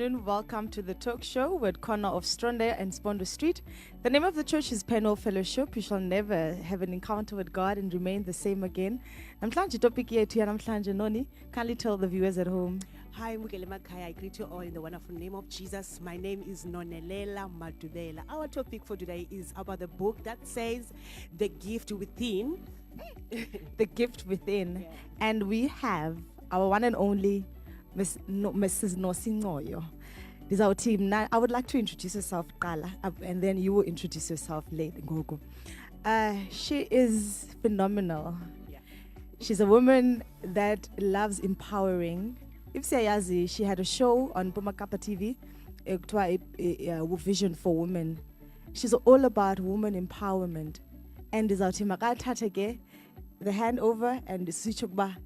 afternoon. Welcome to the talk show with corner of Stronde and Spondo Street. The name of the church is Penal Fellowship. You shall never have an encounter with God and remain the same again. Namhlanje topic yethu yanamhlanje Noni. Kindly tell the viewers at home. Hi, Mugele Makaya. I greet you all in the wonderful name of Jesus. My name is Nonelela Madubela. Our topic for today is about the book that says The Gift Within. The Gift Within. Yeah. And we have our one and only Mrs. Nosingoyo. This is our team. Now, I would like to introduce yourself, Kala, and then you will introduce yourself later, Gogo. She is phenomenal. Yeah. She's a woman that loves empowering. If Siyazi, she had a show on Pumakapa TV, Vision for Women. She's all about woman empowerment. And is our team. The handover and the switch over.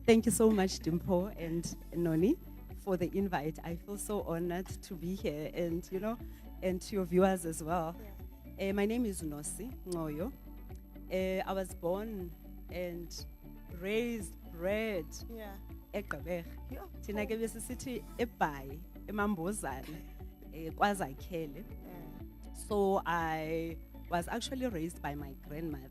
Thank you so much, Dimpo and Noni, for the invite. I feel so honored to be here and, and to your viewers as well. Yeah. My name is Nosi Ngoyo. I was born and raised, bred, eGqeberha. Thina ke besisithi eBhayi, eMambozane, kwaZakhele. So I was actually raised by my grandmother.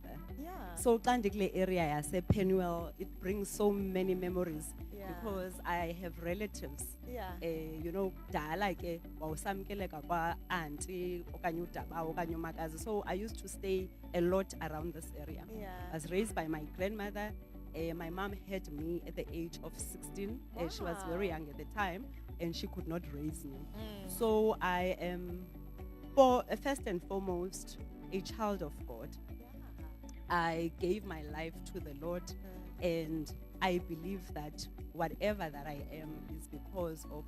So Kandikle area yase Penuel, it brings so many memories because I have relatives. Dala ke wawusamkeleka kwa auntie okanye udaba okanye umakazi. So I used to stay a lot around this area. I was raised by my grandmother. My mom had me at the age of 16. She was very young at the time and she could not raise me. So I am, first and foremost, a child of God. I gave my life to the Lord and I believe that whatever that I am is because of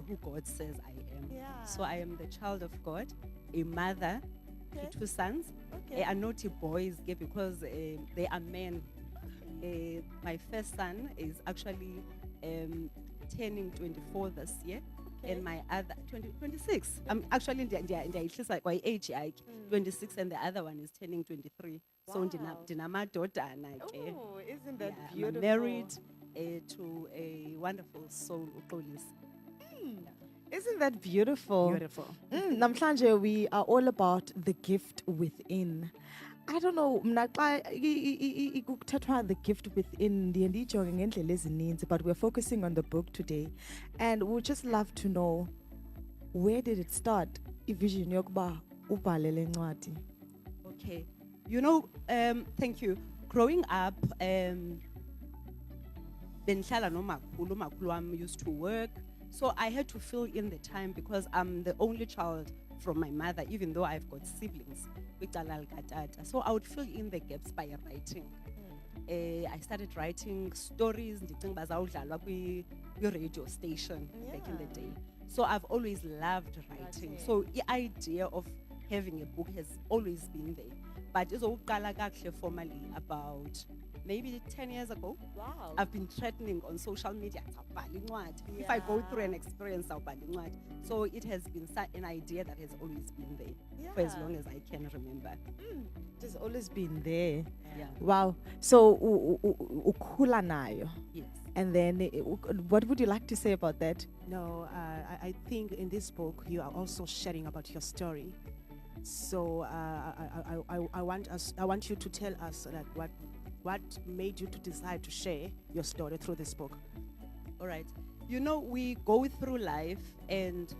who God says I am. So I am the child of God, a mother to two sons. Are naughty boys because they are men. My first son is actually turning 24 this year. And my other 26. I'm actually like my age 26 and the other one is turning 23. So dinama dodana. Oh, isn't that I'm beautiful? married to a wonderful soul, Uxolisi. Isn't that beautiful? Beautiful. Namhlanje, we are all about the gift within. I don't know, the gift within but we're focusing on the book today. And we'd just love to know, where did it start? Vision yokuba ubhalele incwadi. Okay. Thank you. Growing up, benhlala nomakhulu wami used to work. So I had to fill in the time because I'm the only child from my mother, even though I've got siblings. So I would fill in the gaps by writing. I started writing stories the radio station back in the day. So I've always loved writing. So the idea of having a book has always been there. But it's all formally about maybe 10 years ago. Wow. I've been threatening on social media. If I go through an experience, so it has been an idea that has always been there for as long as I can remember. It has always been there. Yeah. Wow. So, ukhula nayo. Yes. And then, what would you like to say about that? No, I think in this book you are also sharing about your story. So I want you to tell us what made you to decide to share your story through this book. All right. We go through life and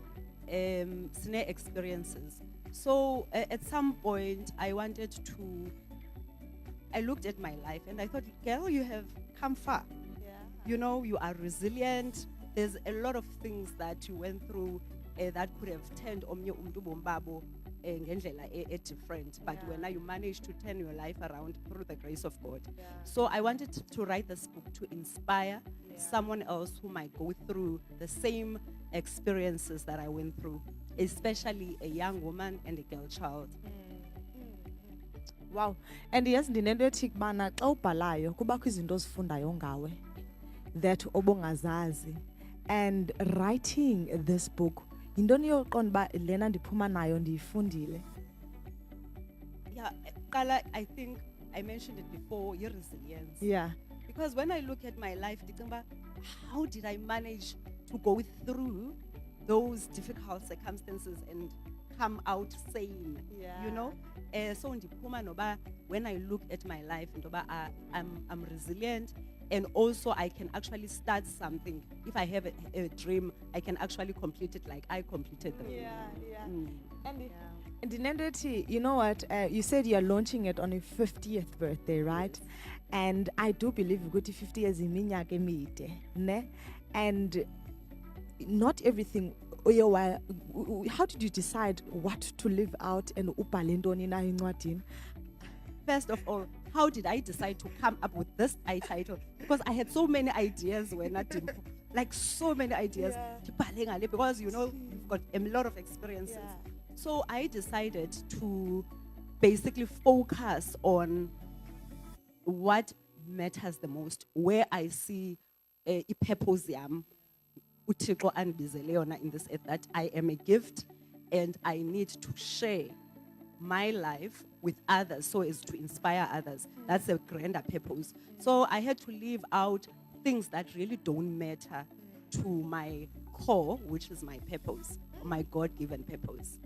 snare experiences. So at some point, I looked at my life and I thought, girl, you have come far. You are resilient. There's a lot of things that you went through that could have turned omnye umntu bombabo ngendlela different, but when you managed to turn your life around through the grace of God. So I wanted to write this book to inspire someone else who might go through the same experiences that I went through, especially a young woman and a girl child. Wow. And yes, ndinento ethi kubana xa ubhalayo kubakho izinto ozifundayo ngawe that obungazazi. And writing this book, yintoni yoqonda uba lena ndiphuma nayo ndiyifundile? Yeah, Kala, I think I mentioned it before, your resilience. Yeah. Because when I look at my life, ndicinga uba, how did I manage to go through those difficult circumstances and come out sane? You know? So ndiphuma noba when I look at my life, ndoba I'm resilient, and also I can actually start something. If I have a dream, I can actually complete it like I completed the dream. And Dinendeti, you know what? You said you're launching it on your 50th birthday, right? And I do believe you go to 50 years in minyaka emide, ne? And not everything. How did you decide what to live out and ubhale ntoni na encwadini? First of all, how did I decide to come up with this title? Because I had so many ideas when I did, like so many ideas. Because you know, you've got a lot of experiences. So I decided to basically focus on what matters the most, where I see a purpose yam, uThixo andibizele yona in this earth, that I am a gift and I need to share my life with others so as to inspire others. That's a grander purpose. So I had to leave out things that really don't matter to my core, which is my purpose, my God-given purpose.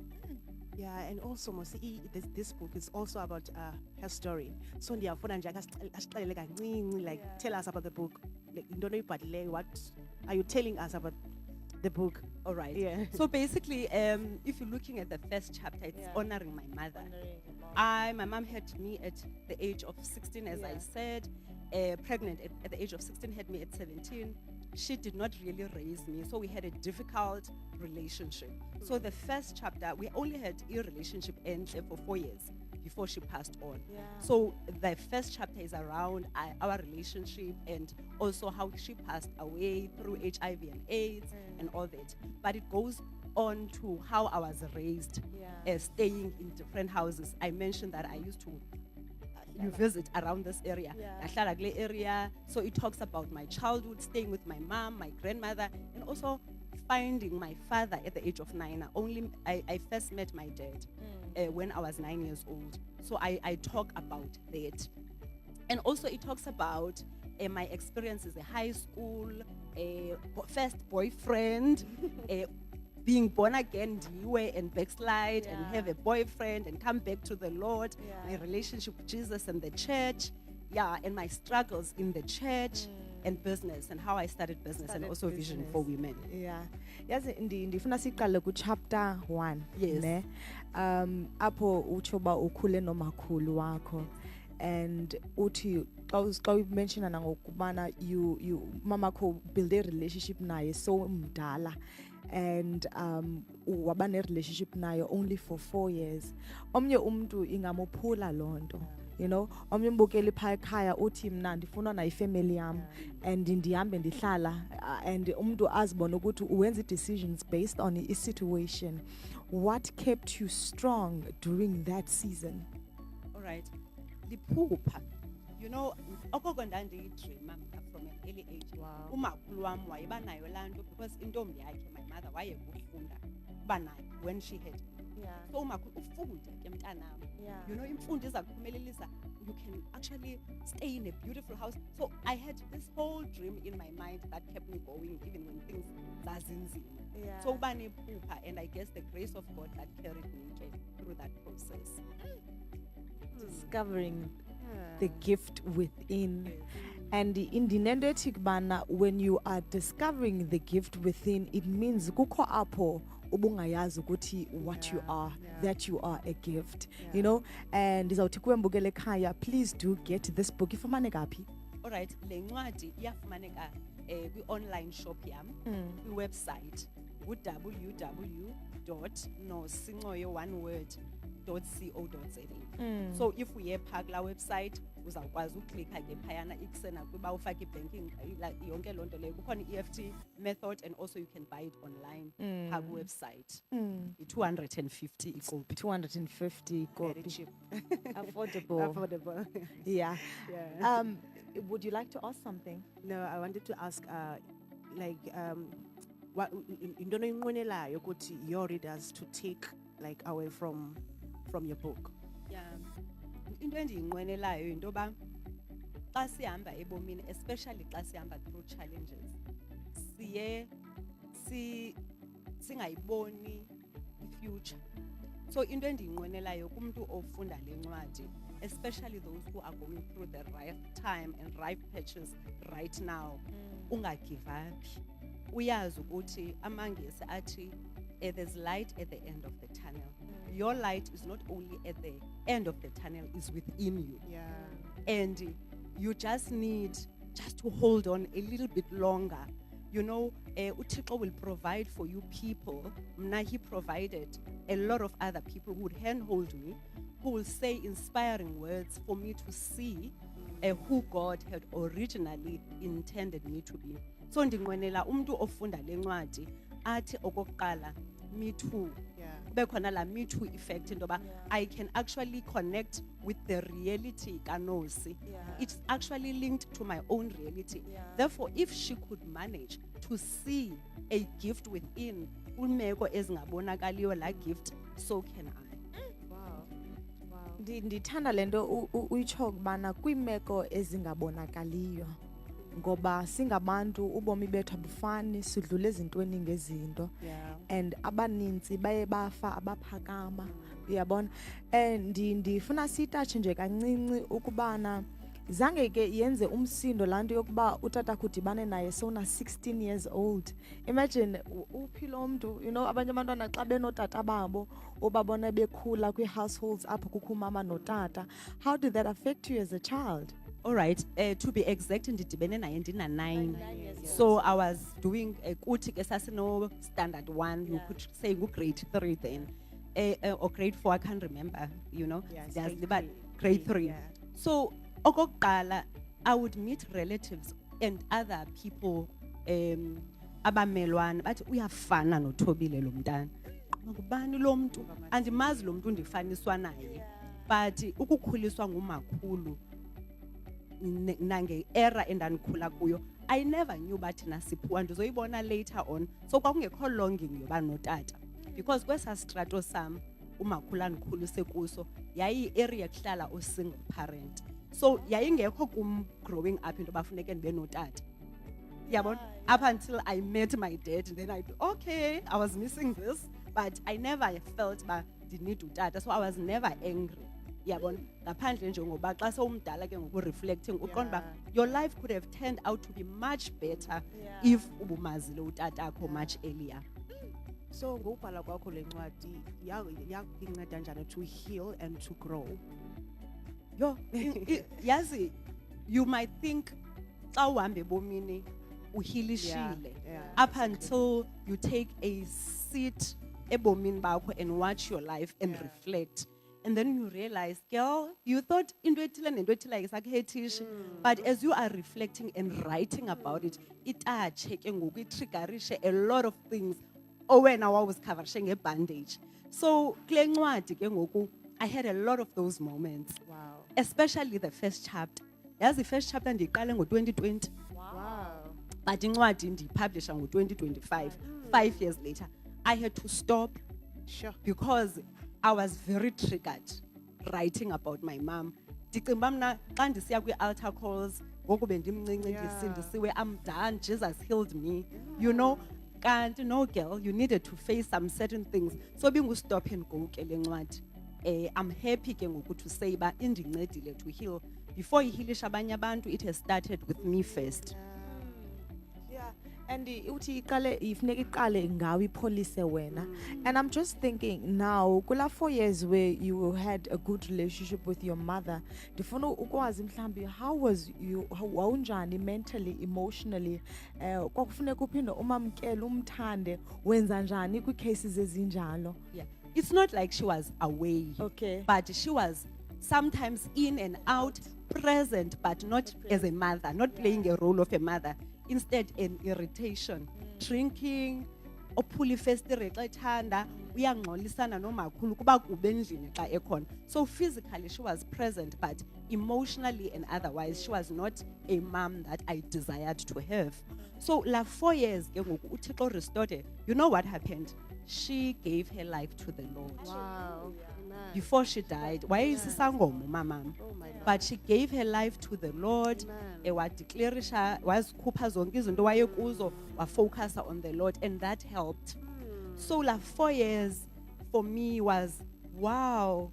Yeah, and also Mosi, this book is also about her story. So like tell us about the book. Like, what are you telling us about the book? All right. Yeah. So basically, if you're looking at the first chapter, it's honoring my mother. My mom had me at the age of 16, as I said, pregnant at the age of 16, had me at 17. She did not really raise me, so we had a difficult relationship. So the first chapter, we only had a relationship end for 4 years before she passed on. So the first chapter is around our relationship and also how she passed away through HIV and AIDS and all that. But it goes on to how I was raised, staying in different houses. I mentioned that I used to you visit around this area. Area. So it talks about my childhood, staying with my mom, my grandmother, and also finding my father at the age of 9. I first met my dad when I was 9 years old. So I talk about that. And also it talks about my experiences at high school, first boyfriend, being born again, and backslide and have a boyfriend and come back to the Lord, my relationship with Jesus and the church, and my struggles in the church and business and how I started business and also Vision for Women. Yes, ndifuna siqale ku chapter 1. Yes. Ne? Apho utsho uba ukhule nomakhulu wakho, and uthi xa mention nangokubana you mamakho build a relationship naye so mdala, and waba ne relationship nayo only for 4 years. Omnye umntu ingamophula lonto, you know, omnye mbukeli pha ekhaya uthi mna ndifuna na ifamily yam and ndihambe ndihlala, and umntu azibona ukuthi uwenza decisions based on a situation. What kept you strong during that season? All right. Liphupha. You know, okoko ndandiyidreama from an early age. Umakhulu wam wayeba nayo laa nto because intombi yakhe, my mother, wayekufunda uba nayo when she had me. So umakhulu ufunde ke mntanam. You know, imfundo iza kuphumelelisa. You can actually stay in a beautiful house. So I had this whole dream in my mind that kept me going even when things zazinzima. So uba nephupha, and I guess the grace of God that carried me through that process. Discovering the gift within. And in the nendetik bana, when you are discovering the gift within, it means kukho apho ubungayazi ukuthi what you are, that you are a gift, you know. And ndizawuthi kuwe mbukele ekhaya, please do get this book. Ifumaneka phi? All right, le ncwadi iyafumaneka kwi-online shop yam, kwi-website www.nosincoyo.co.za. So if uye phaa kulaa website uzawukwazi uklikha ke phayana ikusena kuba ufake i-banking yonke loo nto leyo. Kukhona i-EFT method, and also you can buy it online phaa kwi-website. I-250 ikopi. 250 Very kopi. cheap. Affordable. Yeah. Would you like to ask something? No, I wanted to ask, what into inqwenelayo ukuthi your readers to take like away from your book? Into endiyinqwenelayo yinto yoba xa sihamba ebomini, especially xa sihamba through challenges, siye singayiboni i-future. So into endiyinqwenelayo kumntu ofunda le ncwadi, especially those who are going through the right time and right patches right now, ungagive up. Uyazi ukuthi amangesi athi there's light at the end of the tunnel. Your light is not only at the end of the tunnel, it's within you. Yeah. And you just need just to hold on a little bit longer. You know, uThixo will provide for you people. Mna, he provided a lot of other people who would handhold me, who will say inspiring words for me to see who God had originally intended me to be. So ndinqwenela umntu ofunda le ncwadi athi okokuqala, me too. Yeah. Kube khona la me too effect into ba I can actually connect with the reality kanosi. It's actually linked to my own reality. Therefore, if she could manage to see a gift within ulmeko ezingabonakaliyo la gift, so can I. Ndithanda lento uyitsho kubana kwiimeko ezingabonakaliyo, ngoba singabantu ubomi bethu abufani, sidlula ezintweni ngezinto. Yeah. And abaninzi baye bafa abaphakama, uyabona. And ndifuna siyitatshe nje kancinci ukubana zange ke yenze umsindo lanto yokuba utata kudibane naye sona 16 years old. Imagine uphilo mntu, you know, abanye abantwana xa benotata babo ubabona bekhula kwi-households apho kukho umama notata. How did that affect you as a child? All right, to be exact, ndidibene naye ndina 9. So I was doing kuthi ke sasino standard 1, you could say grade 3 then. Or grade 4, I can't remember, you know. Yes, There's grade about three. grade 3. Yeah. So okokuqala, I would meet relatives and other people abamelwane bathi uyafana noThobile lo mntana. Ngubani lo mntu? Andimazi lo mntu ndifaniswa naye. But ukukhuliswa ngumakhulu nange era endandikhula kuyo, I never knew bathi nasiphiwa ndizoyibona later on. So kwakungekho longing yoba notata, because kwesa strato sam umakhulu andikhulise kuso yayi area kuhlala o single parent. So yayingekho kum growing up into bafuneke ndibe notata. Yabona, up until I met my dad, and then okay, I was missing this, but I never felt ba ndinid utata. So I was never angry. Yabona, ngaphandle nje ngoba xa sewumdala ke ngoku reflecting uqonda ba your life could have turned out to be much better if ubumazile utatakho much earlier. So ngokubhala kwakho le ncwadi yakunceda njani to heal and to grow? Yo, yazi, you might think xa uhamba ebomini uhilishile up until you take a seat ebomini bakho and watch your life and reflect. And then you realize, girl, you thought into ethile nento ethile ayisakhethishi, but as you are reflecting and writing about it, itache ke ngoku itriggerishe a lot of things owena wawuzikhaverishe ngebandage. So kule ncwadi ke ngoku I had a lot of those moments. Wow. Especially the first chapter. Yazi first chapter ndiqale ngo-2020. Wow. But incwadi ndiyipublisha ngo-2025, 5 years later. I had to stop Sure. because I was very triggered writing about my mom. Ndicinga uba mna xa ndisiya kwi-altar calls ngoku bendimncinci ndisindisiwe, I'm done, Jesus healed me. You know, kanti no girl, you needed to face some certain things. So bingu-stop and go ke le ncwadi. I'm happy ke ngoku to say ba indincedile to heal. Before ihilisha abanye abantu, it has started with me first. Yeah, and uthi iqale ifuneka iqale ngawe ipholise wena. And I'm just thinking now, kula 4 years where you had a good relationship with your mother, ndifuna ukwazi mhlambi how was you, wawunjani mentally, emotionally, kwakufuneka uphinde umamkele umthande, wenza njani kwi cases ezinjalo? Yeah. It's not like she was away. Okay. But she was sometimes in and out, present, but not as a mother, not playing a role of a mother. Instead, an irritation, drinking, ophula ifestire xa ethanda, uyangxolisana nomakhulu kuba kube endlini xa ekhona. So physically she was present, but emotionally and otherwise she was not a mom that I desired to have. So la 4 years ke ngoku uThixo restored her. You know what happened? she gave her life to the Lord. Wow. Before she died, wayeyisisangoma umamam. Oh my Lord. But she gave her life to the Lord. Amen. Wadeclarisha, wazikhupha zonke izinto wayekuzo, wafocusa on the Lord, and that helped. So like 4 years for me was wow.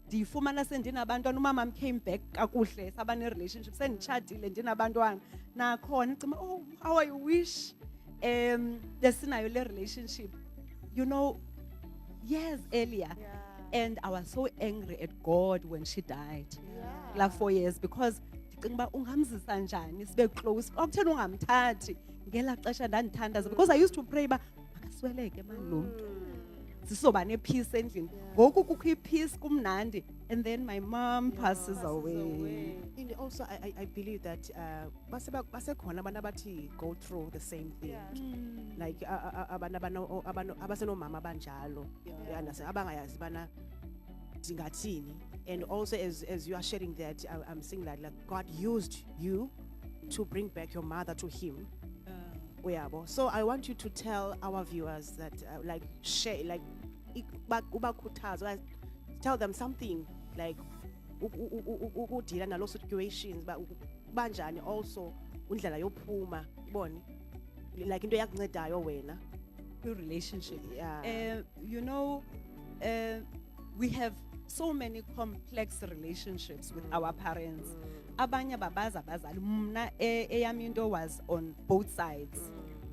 Ndifumana sendinabantwana umama came back kakuhle sabane relationship senditshadile ndinabantwana nakhona ncima oh how I wish lesinayo le relationship, you know, years earlier. And I was so angry at God when she died. Like 4 years, because ndicinga uba ungamzisa njani sibe close okutheni ungamthathi ngela xesha ndandithandaza, because I used to pray uba makasweleke mani lo mntu sisoba nepeace endlini. Ngoku kukho ipeace kumnandi, and then my mom passes away. And also, I believe that basekhona abantu abathi go through the same thing. Like abasenomama abanjalo, abangayazi bana dingathini. And also, as you are sharing that, I'm saying that like God used you to bring back your mother to Him. So I want you to tell our viewers that like share, like tell them something like ukudila nalo situations but banjani also undlela yophuma ubone like into yakuncedayo wena Your relationship. Yeah. You know, we have so many complex relationships with our parents. Abanye babaza abazali. Mna eyami into was on both sides.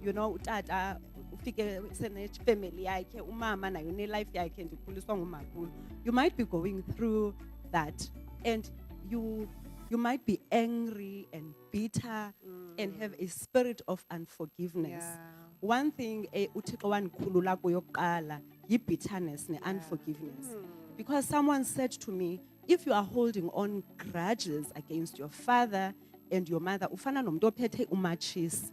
You know, utata ufike sene family yakhe, umama nayo ne life yakhe ndikhuliswa ngumakhulu. You might be going through that, and you might be angry and bitter and have a spirit of unforgiveness. One thing uThixo wandikhulula kuyo kuqala yi-bitterness ne-unforgiveness. Because someone said to me, if you are holding on grudges against your father and your mother, ufana nomuntu ophethe umatshisi.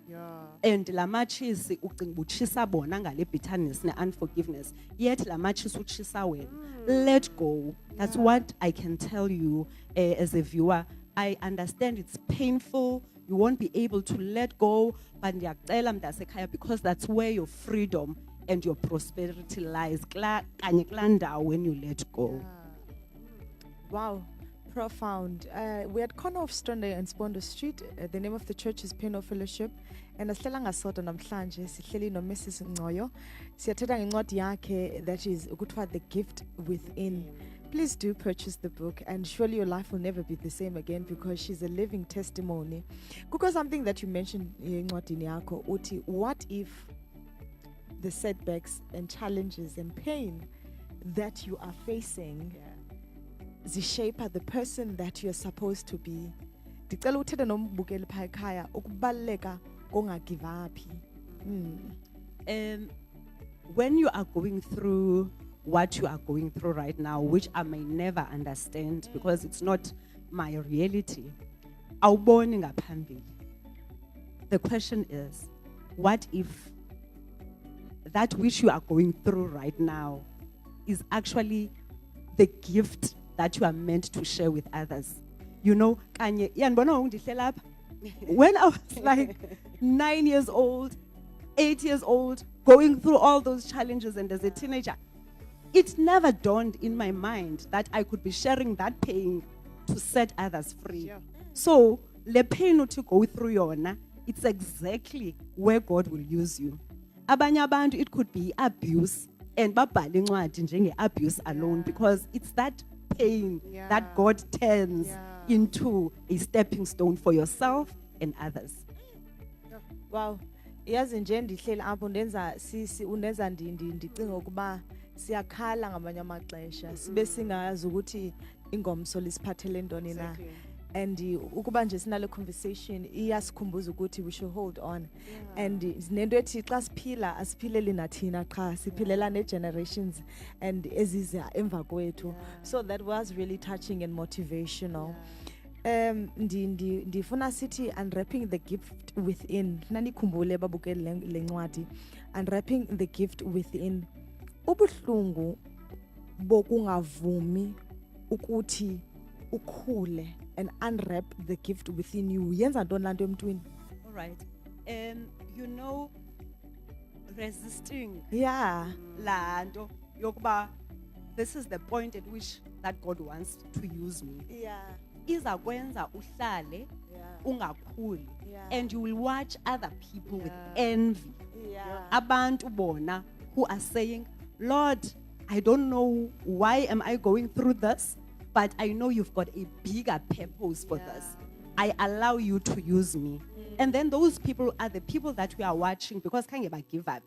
And la matshisi ucinga utshisa bona ngale bitterness ne-unforgiveness. Yet la matshisi utshisa wena. Let go. That's what I can tell you as a viewer. I understand it's painful. You won't be able to let go. But ndiyacela mntasekhaya, because that's where your freedom and your prosperity lies. Kanye kulaa ndawo when you let go. Wow, profound. We're at corner of Stronda and Spondo Street. The name of the church is Peno Fellowship. And asihlala ngasoda namhlanje sihleli no Mrs. Ngoyo. Siyathetha ngencwadi yakhe that is ukuthiwa The Gift Within. Please do purchase the book, and surely your life will never be the same again, because she's a living testimony. Kukho something that you mentioned in encwadini yakho uthi, what if the setbacks and challenges and pain that you are facing zishape the person that you're supposed to be? Ndicela uthethe nombukeli phaa ekhaya ukubaluleka kongagive up. When you are going through what you are going through right now, which I may never understand because it's not my reality, awuboni ngaphambili. The question is, what if that which you are going through right now is actually the gift that you are meant to share with others? You know, kanye yanibona ungidihlela apha. When I was like 9 years old, 8 years old, going through all those challenges, and as a teenager, it never dawned in my mind that I could be sharing that pain to set others free. So, le pain to go through yona, it's exactly where God will use you. Abanye abantu, it could be abuse, and babhale incwadi njenge-abuse alone, because it's that pain that God turns into a stepping stone for yourself and others. Wow. Yazi nje ndihleli apho ndenza undenza ndicinga ukuba siyakhala ngamanye amaxesha sibe singazi ukuthi ingomso lisiphathele ntoni na. And ukuba nje sinale conversation iyasikhumbuza ukuthi we should hold on. And nento ethi xa siphila asiphileli nathina qha siphilela ne-generations and eziza emva kwethu. So that was really touching and motivational. Ndifuna sithi unwrapping the gift within. Nanikhumbule babukeli le ncwadi. Unwrapping the gift within. Ubuhlungu bokungavumi ukuthi ukhule and unwrap the gift within you. Yenza ntoni lanto emntwini? All right. You know, resisting Yeah. laa nto yokuba this is the point at which that God wants to use me. Yeah. Iza kwenza uhlale ungakhuli, and you will watch other people with envy. Yeah. Abantu bona who are saying, Lord, I don't know why am I going through this, but I know you've got a bigger purpose for this. I allow you to use me. And then those people are the people that we are watching because khange ba give up.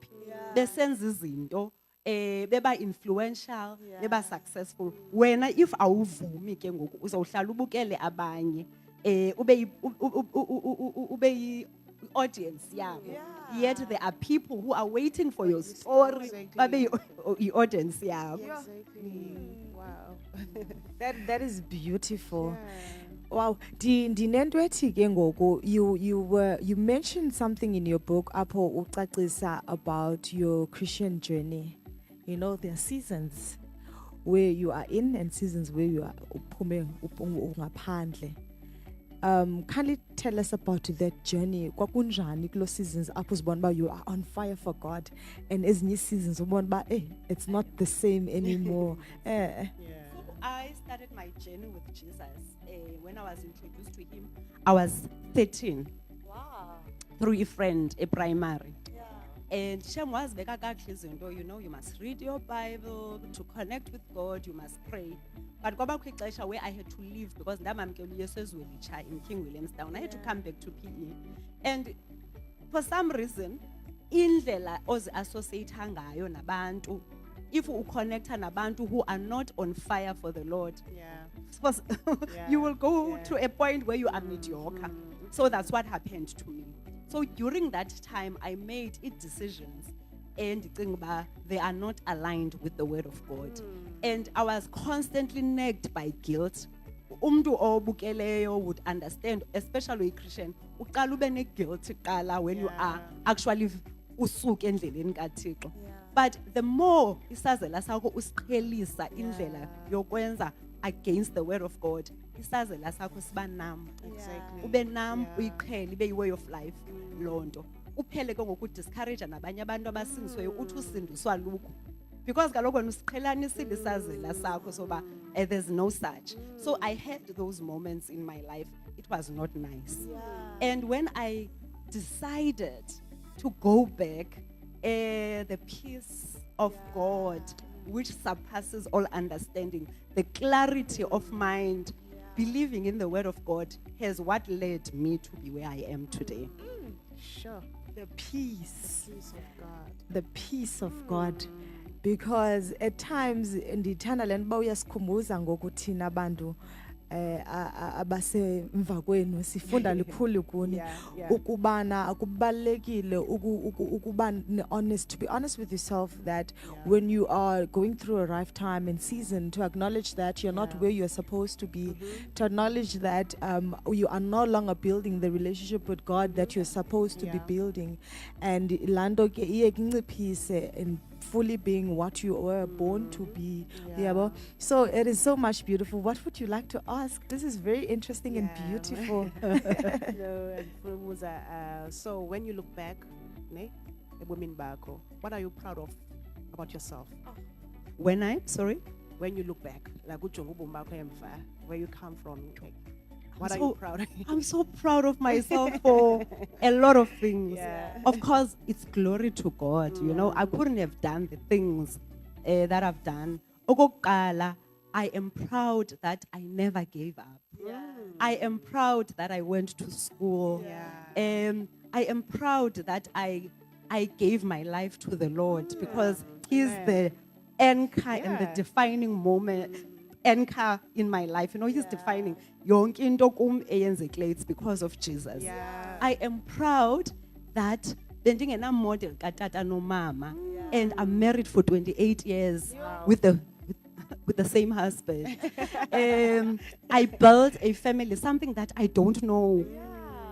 Besenza izinto beba influential, beba successful. Wena if awuvumi ke ngoku uzawuhlala ubukele abanye ube audience yabo. Yet there are people who are waiting for your story. Babe audience yabo. Exactly. Wow. That is beautiful. Wow, ndinento ethi ke ngoku you mentioned something in your book apho ucacisa about your Christian journey. You know, there are seasons where you are in and seasons where you are uphume ngaphandle. Kindly tell us about that journey. Kwakunjani kulo seasons apho uzibona ba you are on fire for God, and ezinye seasons ubona ba it's not the same anymore. I started my journey with Jesus when I was introduced to him. I was 13. Wow. Through a friend, a primary. And Shem was you know, you must read your Bible to connect with God, you must pray. But go back quick where I had to leave because in King Williamstown. I had to come back to PE. And for some reason, indlela associate ngayo nabantu, if you connect nabantu who are not on fire for the Lord, you will go to a point where you are mediocre. So that's what happened to me. So during that time, I made decisions, and they are not aligned with the word of God. And I was constantly nagged by guilt. Umntu obukeleyo would understand, especially a Christian, uqala ube ne-guilt kuqala when you are actually usuke endleleni kaThixo. But the more isazela sakho usiqhelisa indlela yokwenza against the word of God, isazela sakho siba nam. Exactly. Ube nam uyiqhele ibe yi-way of life loo nto. Uphele ke ngokudiscourage nabanye abantu abasindisiweyo uthi usindiswa lukho. Because kaloku wena usiqhelanisile isazela sakho soba there's no such. So I had those moments in my life. It was not nice. And when I decided to go back, the peace of God, which surpasses all understanding, the clarity of mind, believing in the word of God, has what led me to be where I am today. Sure. The peace. Peace of God. The peace of God. Because at times ndithanda le nto uba uyasikhumbuza ngoku thina abantu abasemva kwenu sifunda likhulu kuni ukubana akubalekile ukuba honest, to be honest with yourself, that when you are going through a rough time and season, to acknowledge that you're not where you're supposed to be, to acknowledge that you are no longer building the relationship with God that you're supposed to be building, and lando ke iye kunciphise and fully being what you were born to be. So it is so much beautiful. What would you like to ask? This is very interesting and beautiful. So when you look back, what are you proud of about yourself? When When you look back, like where you come from, what are you proud of? I'm so proud of myself for a lot of things. Of course, it's glory to God. You know, I couldn't have done the things that I've done. Okokuqala, I am proud that I never gave up. I am proud that I went to school. I am proud that I gave my life to the Lord because He's the anchor and the defining moment. Anchor in my life, you know, He's defining yonke into kum eyenzekile. It's because of Jesus. I am proud that bendingena model katata no mama, and I'm married for 28 years with the same husband. I built a family, something that I don't know.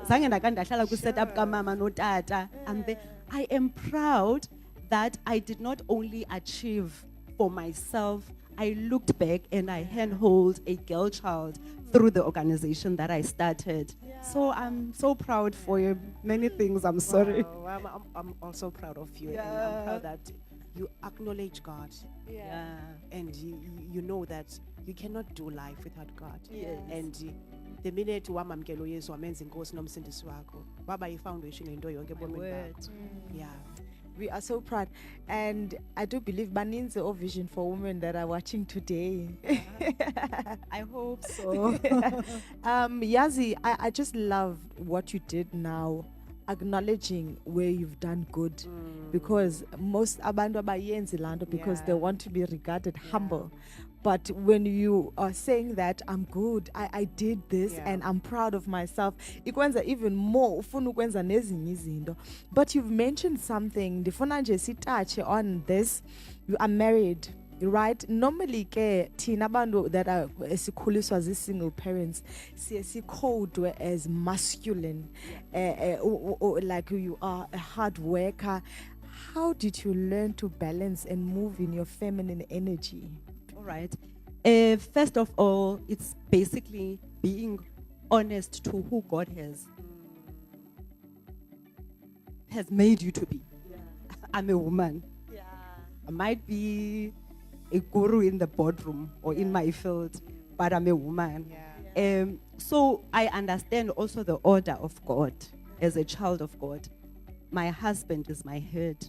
Zange ndakandahlala ku set up ka mama no tata. I am proud that I did not only achieve for myself, I looked back and I handhold a girl child through the organization that I started. So I'm so proud for you. Many things, I'm sorry. Wow, I'm also proud of you. And I'm Yeah. proud that you acknowledge God. Yeah. And you know that you cannot do life without God. Yes. And the minute wamamkela uYesu wamenza inkosi nomsindisi wakho waba yi-foundation yento yonke My ebomini word. bakho. Yeah. We are so proud. And I do believe baninzi of vision for women that are watching today. I hope so. Yazi, I just love what you did now, acknowledging where you've done good. Because most abantu abayenzi lando because they Yeah. want to be regarded humble. But when you are saying that I'm good, I did this Yeah. and I'm proud of myself, ikwenza even more ufuna ukwenza nezinye izinto. But you've mentioned something, ndifuna nje sitache on this. You are married, right? Normally ke thina abantu that are esikhuliswa zi-single parents siye sikhodwe as masculine, like you are a hard worker. How did you learn to balance and move in your feminine energy? All right. First of all, it's basically being honest to who God has made you to be. I'm a woman. I might be a guru in the boardroom or in my field, but I'm a woman. So I understand also the order of God as a child of God. My husband is my head.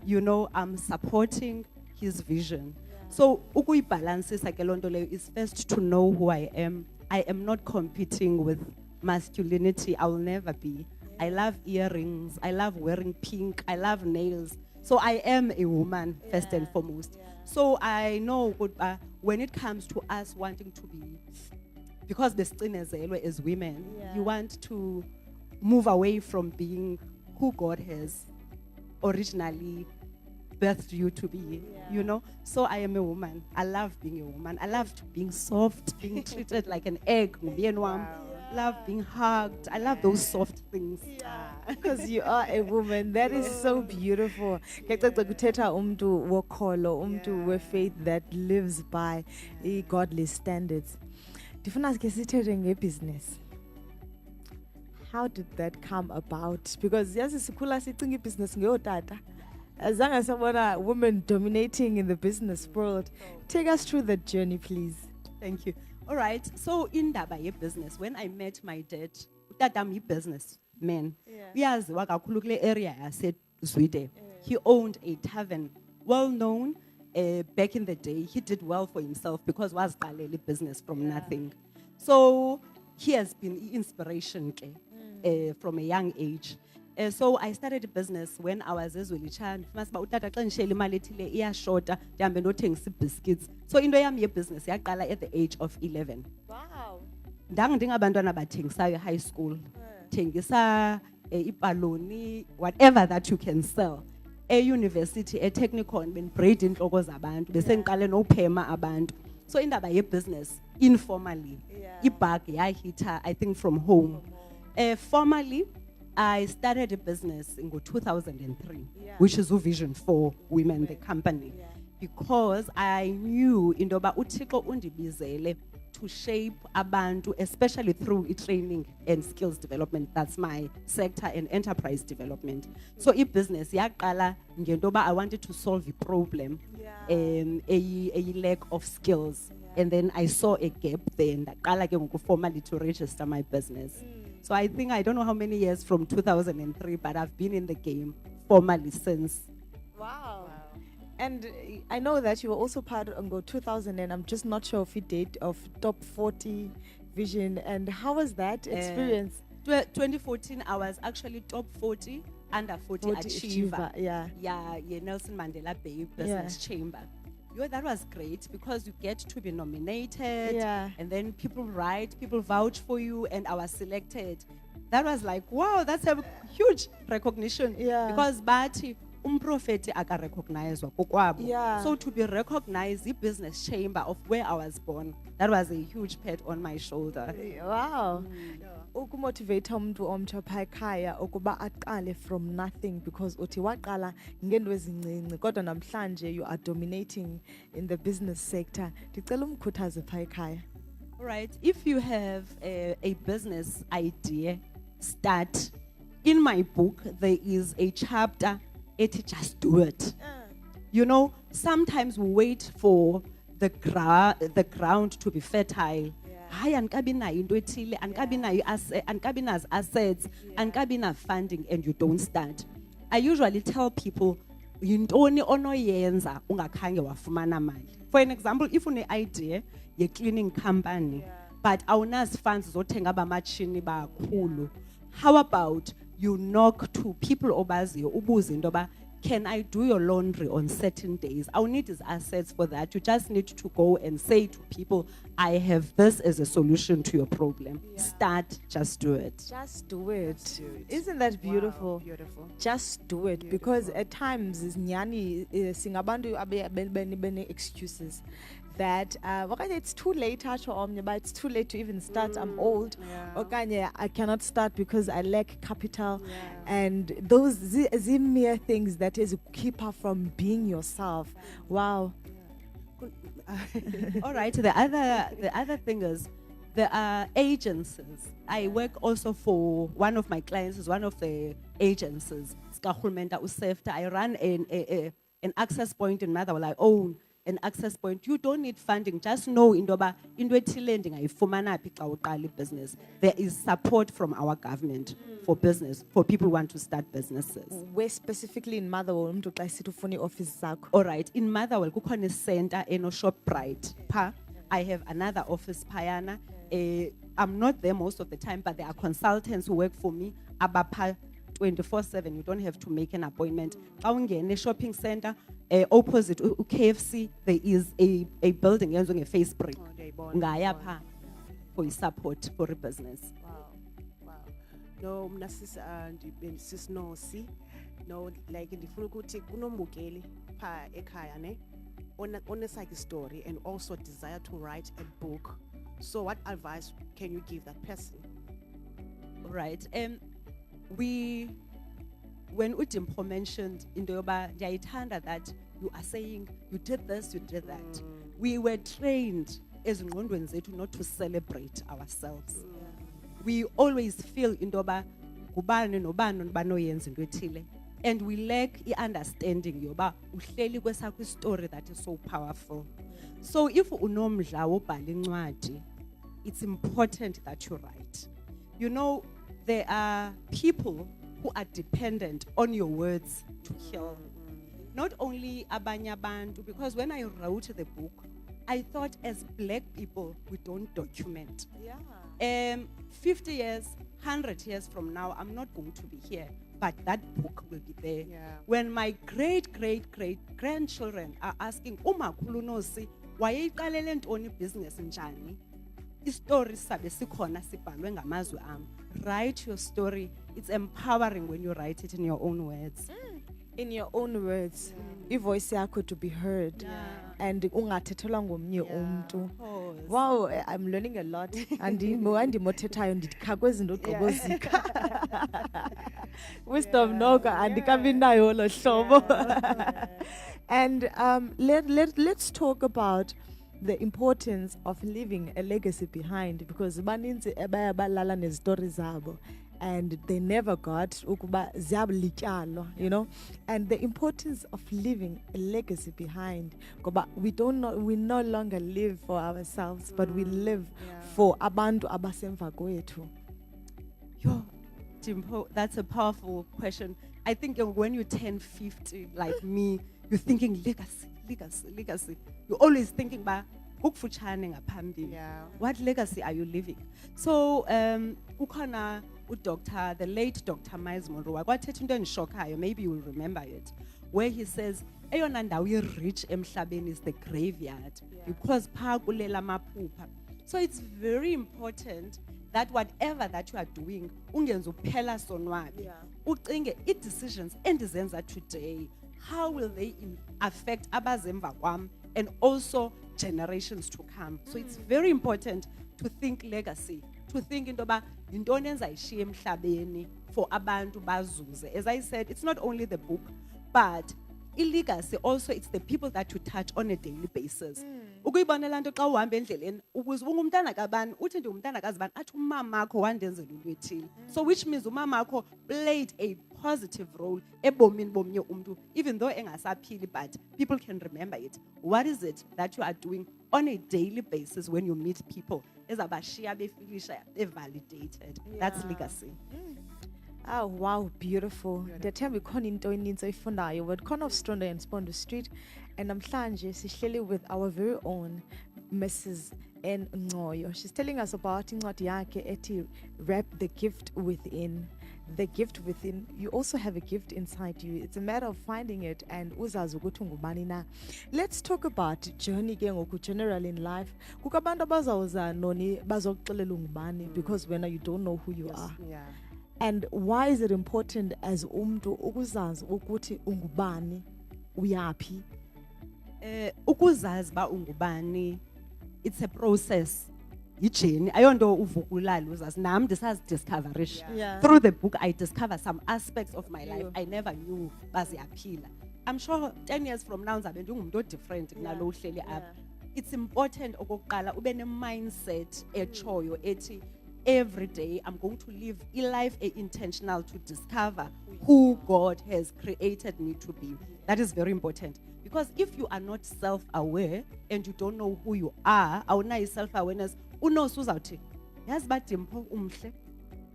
You know, I'm supporting his vision. So ukuyibalancisa ke lonto leyo is first to know who I am. I am not competing with masculinity. I will never be. I love earrings. I love wearing pink. I love nails. So I am a woman first and foremost. So I know when it comes to us wanting to be, because besinezelwe as women, you want to move away from being who God has originally birthed you to be, you know. So I am a woman. I love being a woman. I love being soft, being treated like an egg. Love being hugged. I love those soft things. Because you are a woman. That is so beautiful. Ngiyacela ukuthetha umuntu wokholo, umuntu we-faith that lives by godly standards. Ndifuna ke sithethe ngebusiness. How did that come about? Because yazi sikhula sicinga ibusiness ngeyotata. Azange sabona women dominating in the business world. Take us through that journey, please. Thank you. All right. So in Daba business, when I met my dad, utata business man. Uyaziwa kakhulu kule area yase Zwide. He owned a tavern, well known. Back in the day, he did well for himself because was a business from nothing. So he has been inspiration from a young age. So I started a business when I was ezwelitsha. Must ba utata xa ngishela imali ethile iyashota ndihambe ndothengisa biscuits. So into yami business yaqala at the age of 11. Wow. Ndingabantwana bathengisayo high school. Thengisa ipaloni, whatever that you can sell. University, technicon, ben braid intloko zabantu, bese ngiqale nophema abantu. So indaba business informally. Ibag yahita I think from home. Formally I started a business in 2003, which is Vision for Women, the company, because I knew indoba uThixo undibizele to shape abantu, especially through training and skills development. That's my sector and enterprise development. So business yaqala ngendoba I wanted to solve a problem, a lack of skills, and then I saw a gap there, and I formally to register my business. So I think I don't know how many years from 2003, but I've been in the game formally since. Wow. And I know that you were also part of 2000, and I'm just not sure if it did, of top 40 vision. And how was that experience? 2014, I was actually top 40, under 40 achiever. Yeah, Nelson Mandela Bay Business Chamber. That was great because you get to be nominated, and then people write, people vouch for you, and I was selected. That was like, wow, that's a huge recognition. Because Bati umprofeti akarecognizwa kokwabo. So to be recognized, the business chamber of where I was born, that was a huge pat on my shoulder. Wow. Ukumotivate umuntu omtsha pha ekhaya ukuba aqale from nothing, because uthi waqala ngento ezincinci kodwa namhlanje you are dominating in the business sector. Ndicela umkhuthaze pha ekhaya. All right, if you have a business idea, start. In my book, there is a chapter, it just do it. You know, sometimes we wait for the ground to be fertile. Hayi andikabi nayo into ethile, andikabi nayo andikabi nazo assets, andikabi na funding, and you don't start. I usually tell people, yintoni onoyenza ungakhange wafumana mali. For an example, if une idea ye cleaning company, but awunazi funds zothenga abamatshini bakhulu, how about you knock to people obaziyo ubuze into yoba, can I do your laundry on certain days? I'll need his assets for that. You just need to go and say to people, I have this as a solution to your problem. Start, just do it. Just do it. Just do it. Isn't that beautiful? Wow, beautiful. Just do it, because at times is nyani singabantu bene excuses that okanye it's too late atsho omnye, but it's too late to even start. I'm old. Yeah. Okanye I cannot start because I lack capital. Yeah. And those the mere things that is keep her from being yourself. Wow. All right. The other thing is, there are agencies. I work also for one of my clients is one of the agencies. Skarhulumenta uSafety. I run an access point in Motherwell. I own an access point. You don't need funding. Just know indoba into ethile ndingayifumana phi xa uqala business. There is support from our government for business, for people who want to start businesses. We're specifically in Motherwell umntu xa isithi ufuna ioffice zakho. All right, in Motherwell, kukhona a center in Shoprite. Pa, I have another office, Payana. I'm not there most of the time, but there are consultants who work for me. Abapa 24/7. You don't have to make an appointment. In a shopping center, opposite KFC, there is a building using a face break. Ngaya pa for support for a business. Wow. No, mna sis Nosi. No, like ndifuna ukuthi kunombukeli pha ekhaya ne onesakhe story and also desire to write a book. So what advice can you give that person? Right. When Udimpo mentioned in the Yoba Yaitanda that you are saying you did this, you did that. We were trained as Ngondwen Zetu not to celebrate ourselves. We always feel in Doba Kubano no Banon Banoyens and Wetile. And we lack the understanding yoba uhleli kwesakho story that is so powerful. So if unomdla wobhala incwadi, it's important that you write. You know, there are people who are dependent on your words to heal. Not only abanye abantu, because when I wrote the book, I thought as black people, we don't document. 50 years, 100 years from now, I'm not going to be here, but that book will be there. When my great grandchildren are asking, umakhulu Nosi, wayeyiqalele ntoni business njani? Istory sabe sikhona sibhalwe ngamazwi am. Write your story. It's empowering when you write it in your own words. In your own words, ivoice yakho to be heard, and ungathethelwa ngomnye umntu. Wow, I'm learning a lot. Andimothethayo ndikhakwe izinto ogqobozika. Wisdom noko andikabi nayo lo hlobo. And let's talk about the importance of leaving a legacy behind, because baninzi abalala nezitori zabo and they never got ukuba ziyalityalwa, you know, and the importance of leaving a legacy behind. We no longer live for ourselves, but we live for abantu abasemva kwethu. Yo, Dimpo, that's a powerful question. I think when you turn 50, like me, you're thinking legacy. You're always thinking about what legacy are you leaving? So, ukhona udoctor, the late Dr. Miles Monroe, kwathetha into endishokhayo, maybe you will remember it, where he says, eyona ndawo rich emhlabeni is the graveyard, because phaa kulela amaphupha. So it's very important that whatever that you are doing, ungenzi uphela sonwabi. Ucinge ii-decisions endizenza today, how will they affect abazemva kwam and also generations to come? So it's very important to think legacy, to think intoba yintoni endizayishiya emhlabeni for abantu bazuze. As I said, it's not only the book, but i-legacy also it's the people that you touch on a daily basis. Ukuyibona laa nto xa uhamba endleleni ukuze ungumntana kabani uthi ndingumntana kazibani athi umamakho wandenzela into ethile. So which means umamakho played a positive role ebomini bomnye umntu even though engasaphili, but people can remember it. What is it that you are doing on a daily basis when you meet people ezabashiya befilisha validated? That's legacy. Oh wow, beautiful. Ndiyethemba ikhona into eninzi oyifundayo. We're khona uStronda and Spondo Street, and namhlanje sihleli with our very own Mrs. N. Ngoyo. She's telling us about incwadi yakhe ethi Wrap the Gift Within. The gift within, you also have a gift inside you. It's a matter of finding it and uzazi ukuthi ungubani na. Let's talk about journey ke ngoku general in life. Kukho abantu abazawuza noni bazokuxelela ungubani because when you don't know who you are. Yeah. And why is it important as umntu ukuzazi ukuthi ungubani, uyaphi? Ukuzazi ba ungubani, it's a process. Ijeni ayonto uvukulala uzazi nam ndisazidiscoverish. Through the book I discover some aspects of my life I never knew baziyaphila. I'm sure 10 years from now ngizabe ndingumuntu different kunalo uhleli apha. It's important okokuqala ube ne mindset echoyo ethi every day I'm going to live a life intentional to discover who God has created me to be. That is very important. Because if you are not self-aware and you don't know who you are, awunayo self-awareness, unosi uzawuthi yazi uba Dimpho umhle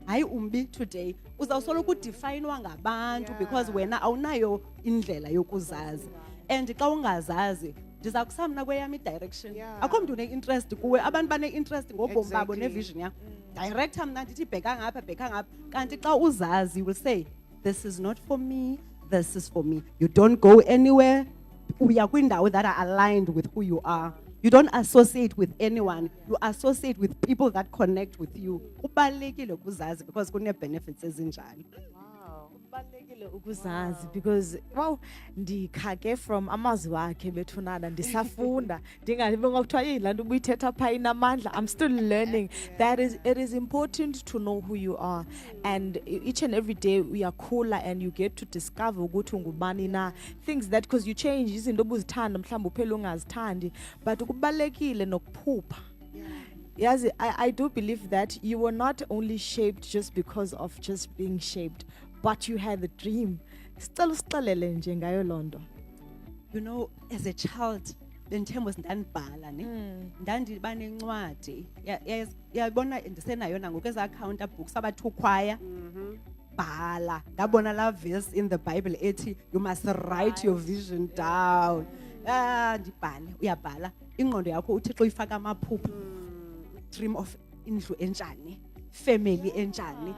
hayi umbi today, uzawusoloko udefinwa ngabantu because wena awunayo indlela yokuzazi. And xa ungazazi ndiza kusamna kweyami direction. Akho mntu une-interest kuwe, abantu bane-interest ngobomi babo nevision yakho. Director mna ndithi bheka ngapha kanti xa uzazi you will say this is not for me, this is for me. You don't go anywhere. Uya kwindawo that are aligned with who you are. You don't associate with anyone. You associate with people that connect with you. Kubalulekile ukuzazi because kune-benefits ezinjalo. Kubalulekile ukuzazi because wow ndikhake from amazwi wakhe bethunana ndisafunda ndingabe ngokuthiwa yila nto ubuyithetha pha inamandla. I'm still learning that it is important to know who you are, and each and every day we are cooler and you get to discover ukuthi ungubani na, things that because you change izinto obuzithanda mhlawumbe uphela ungazithandi, but kubalulekile nokuphupha. Yes, I do believe that you were not only shaped just because of just being shaped, but you had a dream. Sicela usixelele nje ngayo lonto. You know, as a child, bendithemba ndandibhala ne. Ndandiba nencwadi. Yabona ndisenayo nangoku eza counter books abathukhwaya. Bhala. Ngabona la verse in the Bible ethi you must write your vision down. Ndibhale, uyabhala. Ingqondo yakho uThixo uyifaka amaphupha. Dream of indlu enjani, family enjani,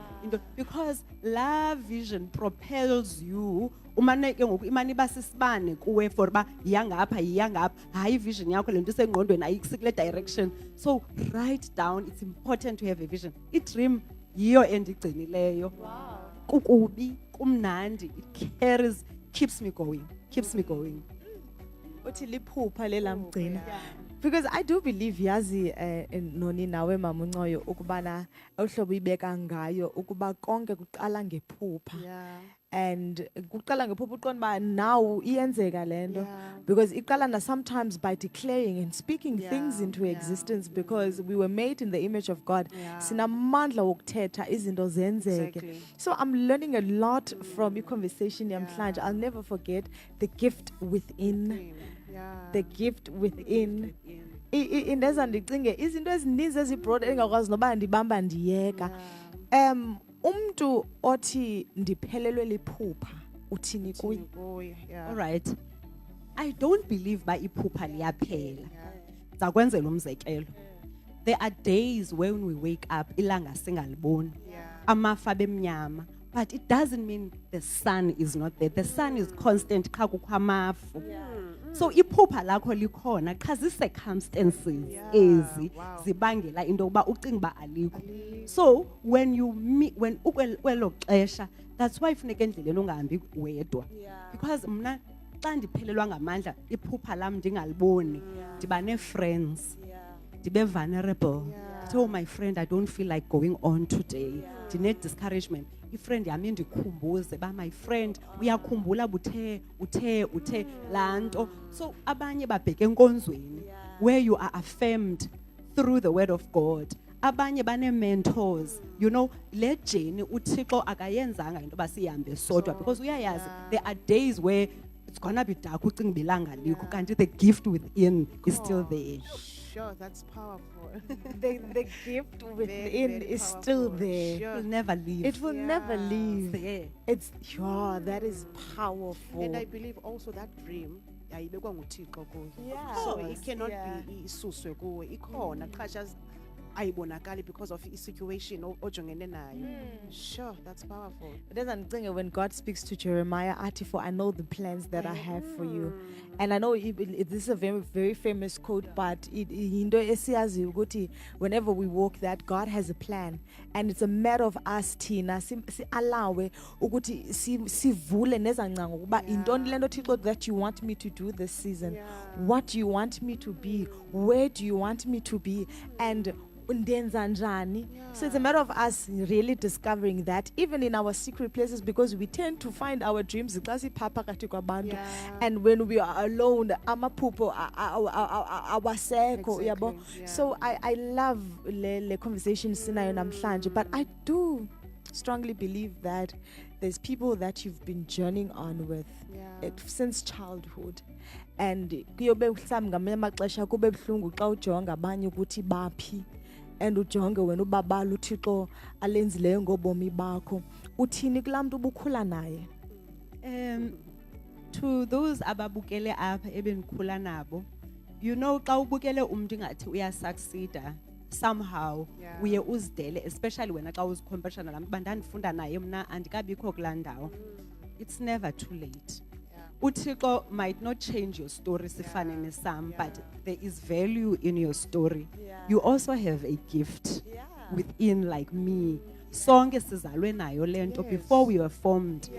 because la vision propels you. Umane ke ngoku imani basisibane kuwe for ba yangapha hayi vision yakho lento isengqondweni ayisikule direction. So write down, it's important to have a vision. I dream yiyo endigcinileyo. Kukubi kumnandi, it keeps me going. Uthi liphupha lelamgcina. Because I do believe yazi noni nawe mama uNcoyo ukubana uhlobo ibeka ngayo ukuba konke kuqala ngephupha. And kuqala ngephupha uqonda ba now iyenzeka lento because iqala na sometimes by declaring and speaking things into existence because we were made in the image of God. Sinamandla wokuthetha izinto zenzeke. So I'm learning a lot from your conversation namhlanje. I'll never forget the gift within. The gift within. Indeza ndicinge izinto ezininzi ezibroad engakwazi noba ndibamba ndiyeka. Umntu othi ndiphelelwe liphupha uthini kuye? All right. I don't believe ba iphupha liyaphela. Zakwenzela umzekelo. There are days when we wake up ilanga singaliboni. Amafa bemnyama. But it doesn't mean the sun is not there. The sun is constant xa kukho amafu. So iphupha lakho likhona xa zi-circumstances ezi zibangela into yokuba ucinga uba alikho. So when you meet, when ukwelo xesha, that's why funeka endleleni ungahambi wedwa. Because mna xa ndiphelelwa ngamandla iphupha lam ndingaliboni ndiba nee-friends ndibe vulnerable. So my friend, I don't feel like going on today. Ndine discouragement. ifriend yami indikhumbuze ba my friend uyakhumbula uthe laa nto. So abanye babheke enkonzweni where you are affirmed through the word of God. Abanye bane-mentors, you know, le journey uThixo akayenzanga into yoba sihambe sodwa, because uyayazi there are days where it's gonna be dark, ucinga uba ilanga likho, kanti the gift within is still there. Sure, that's powerful. The gift within very is still powerful. there. It Sure. will never leave. It will never Yeah. leave. there. It's sure that is powerful. And I believe also that dream ayibekwa nguThixo kuwe. Yeah. So Yes, it cannot yeah. be isuswe kuwe. Ikhona qha just ayibonakali because of i-situation ojongene nayo. Sure, that's powerful. It doesn't think when God speaks to Jeremiah, for I know the plans that I have for you. And I know this is a very, very famous quote, but into esiyazi ukuthi whenever we walk that, God has a plan. And it's a matter of us, Tina, si allow ukuthi sivule nezancango ukuba intoni lento Thixo that you want me to do this season. Yeah. What do you want me to be? Where do you want me to be? And undenza njani? So it's a matter of us really discovering that even in our secret places, because we tend to find our dreams xa sipha phakathi kwabantu. Yeah. And when we are alone, amaphupho awasekho, yabo. Exactly, yeah. So I love le conversation sinayo namhlanje, but I do strongly believe that there's people that you've been journeying on with since childhood. And kuyobe mhlawumbi ngamanye amaxesha kube buhlungu xa ujonga abanye ukuthi baphi, and ujonge wena ubabala uThixo alenzileyo ngobomi bakho. Uthini kulaa mntu ubukhula naye? To those ababukele apha ebenikhula nabo, you know, xa ubukele umuntu ingathi uyasucceeda somehow, Yeah. uye uzidele, especially wena xa uzicompare nalaa mntu uba ndandifunda naye mna andikabikho kulaa ndawo. It's never too late. uThixo might not change your story sifane nesam, but there is value in your story. You also have a gift within, like me. Sonke sizalwe nayo lento before we were formed.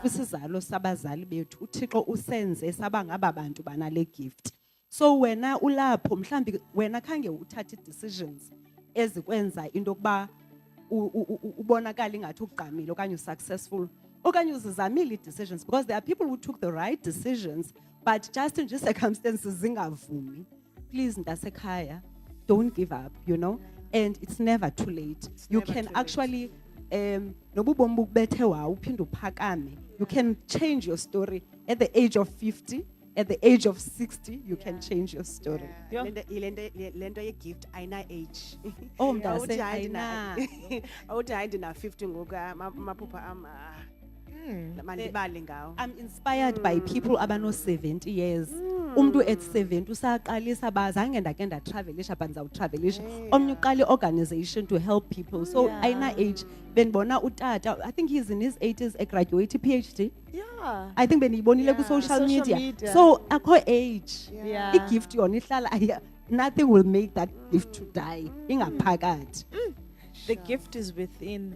Kwisizalo sabazali bethu uThixo usenze saba ngaba bantu banale gift. So wena ulapho mhlambi wena khange uthathe decisions ezikwenza into yokuba ubonakala ingathi ugqamile okanye successful. Okanye uzizamile decisions, because there are people who took the right decisions but just in circumstances zingavumi. Please ntasekhaya, don't give up, you know, and it's never too late. You never can too late. actually nobubomi bubethe wawo uphinde uphakame. You can change your story at the age of 50, at the age of 60. You can change your story. Yeah. Lento ye-gift ayina age. Oh, Awuthi mntase hayi ndina- ayina. awuthi hayi ndina 50 ngoku amaphupha am mandibale ngawo. I'm inspired by people abano 70 years. Umntu at 70 usaqalisa bazange ndake ndatravelisha but ndizawutravelisha. Omnye uqala i-organization to help people. So ayina age. Benibona utata, I think he's in his 80s, a graduate PhD. Yeah. I think beniyibonile ku Social social media. media. So akho age. Yeah. I-gift yona ihlala nothing will make that gift to die. Ingaphakathi. The gift is within.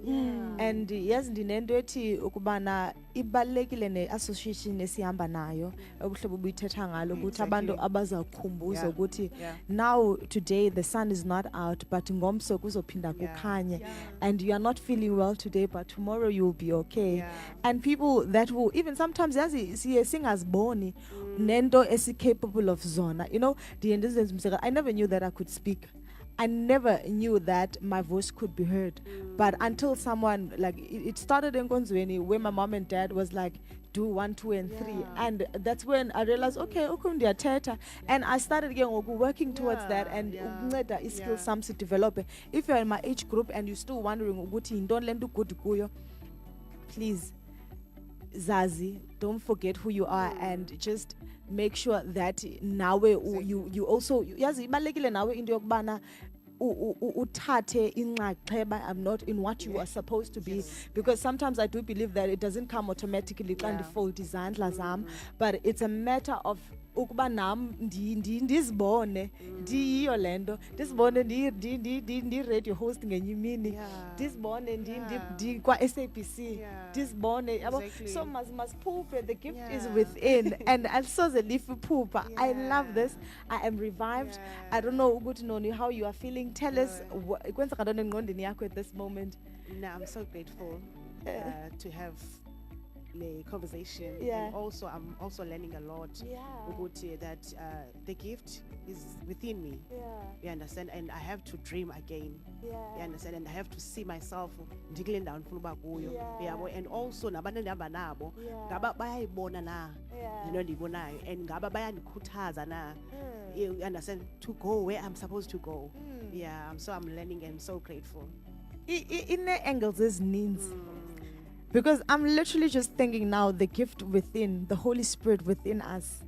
And yes, ndinento ethi ukubana ibalekile ne-association esihamba nayo ubuhlobo buyithetha ngalo ukuthi abantu abazakukhumbuza ukuthi now today the sun is not out but ngomso kuzophinda kukhanye, and you are not feeling well today but tomorrow you will be okay. And people that will even sometimes yazi siye singaziboni nento esi-capable of zona, you know. I never knew that I could speak. I never knew that my voice could be heard. But until someone, like, it started in Konzweni where my mom and dad was like, do 1, 2, and 3. And that's when I realized, okay, ukundia teta. And I started again working towards that, and unceda skills some to develop. If you're in my age group and you're still wondering, don't let do please, Zazi, don't forget who you are, and just make sure that nawe you also yazi ibalekile nawe into yokubana uthathe inxaxheba. I'm not in what you are supposed to be, because sometimes I do believe that it doesn't come automatically xa ndifold izandla zam, but it's a matter of ukuba nam ndizibone ndiyiyo lento, ndizibone ndi-radio host ngenye imini, ndizibone kwa-SABC, ndizibone yabo. So masiphuphe, the gift is within, and alisoze life iphupha. I love this. I am revived. I don't know ukuthi Noni how you are feeling. Tell us kwenzeka ntoni engqondweni yakho at this moment. No, I'm so grateful. to have the conversation. Yeah. And also, I'm also learning a lot. Ukuthi that the gift is within me. You understand? And I have to dream again. You understand? And I have to see myself ndikule ndawo ndifuna uba kuyo. Yabo. And also nabantu endihamba nabo ngaba bayayibona na into endiyibonayo and ngaba bayandikhuthaza na. You understand? To go where I'm supposed to go. Yeah. So I'm learning and so grateful. In the angles is needs. Because I'm literally just thinking now the gift within, the Holy Spirit within us.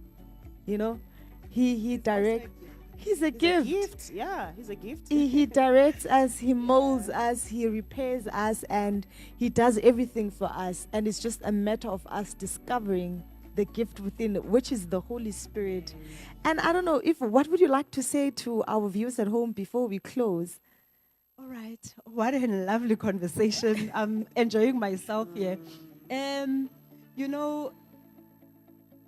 You know? He directs. He's a gift. Yeah, he's a gift. He directs us, he molds us, he repairs us, and he does everything for us. And it's just a matter of us discovering the gift within, which is the Holy Spirit. And I don't know, what would you like to say to our viewers at home before we close? All right. What a lovely conversation. I'm enjoying myself here. You know,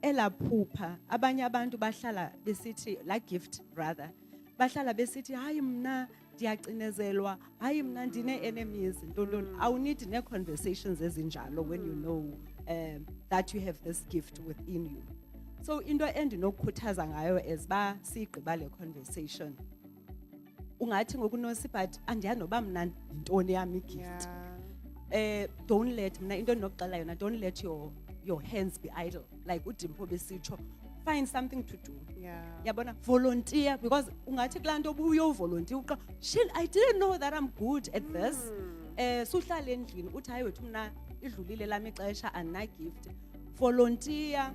ela phupha abanye abantu bahlala besithi la gift rather bahlala besithi hayi mna ndiyacinezelwa hayi mna ndine enemies ntoni awunidi ne conversations ezinjalo when you know that you have this gift within you. So into endinokukhuthaza ngayo as ba sigqiba le conversation ungathi ngokunosi but andiyazi noba mna ntoni yami gift. Don't let mna into endinokuxela yona, don't let your hands be idle. Like uDimpo besitsho, find something to do. Yabona, volunteer, because ungathi kulanto ubuyo volunteer uqa, shit, I didn't know that I'm good at this. Suhlala endlini uthi hayi wethu mna idlulile lami ixesha andina gift. Volunteer,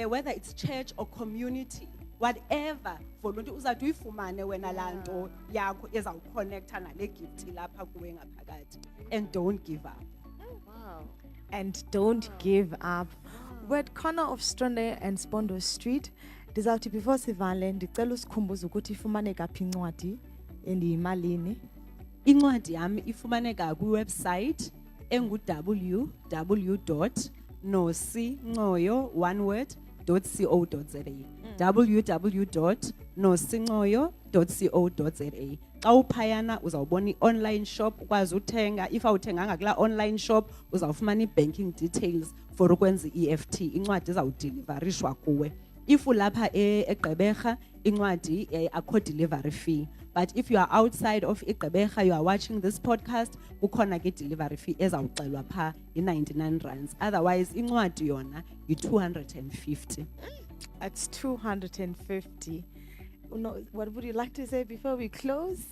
whether it's church or community, whatever, volunteer uzawuthi uyifumane wena lanto yakho ezawuconnecta nale gift lapha kuwe ngaphakathi. And don't give up. And don't give up. We're at corner of Stronde and Spondo Street. Ndizawuthi before sivale ndicela usikhumbuze ukuthi ifumaneka phi incwadi endiyimalini. Incwadi yami ifumaneka kwiwebsite www.nosincoyo.co.za www.nosincoyo.co.za. Xa uphayana uzawubona i-online shop ukwazi uthenga. If awuthenganga kula online shop uzawufumana i-banking details for ukwenza i-EFT. Incwadi izawudeliverishwa kuwe. If ulapha eGqeberha incwadi akho delivery fee. But if you are outside of eGqeberha, you are watching this podcast, kukhona ke delivery fee ezawuxelwa pha i-99 rands. Otherwise incwadi yona yi-250. That's 250. No, what would you like to say before we close?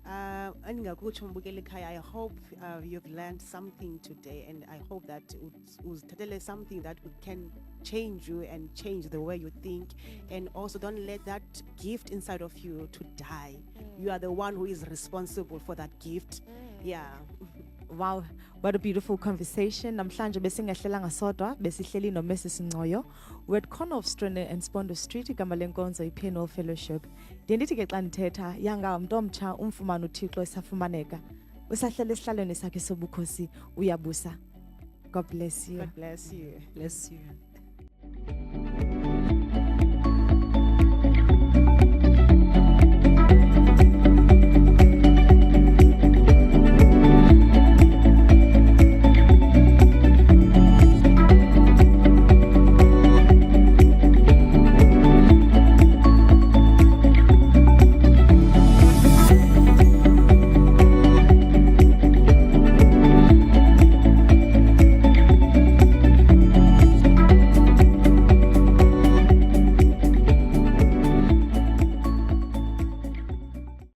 I hope you've learned something today, and I hope that it's something that can change you and change the way you think. And also don't let that gift inside of you to die. You are the one who is responsible for that gift. Yeah. Wow, what a beautiful conversation. Namhlanje besingehlelanga sodwa besihleli no Mrs. Ncoyo. We're at corner of Stronde and Spondo Street, igama lenkonzo iPenal Fellowship. Ndithi ke xa ndithetha yanga umuntu omtsha umfumana uThixo esafumaneka. Usahlela esihlalweni sakhe sobukhosi uyabusa. God bless you. God bless you. Bless you.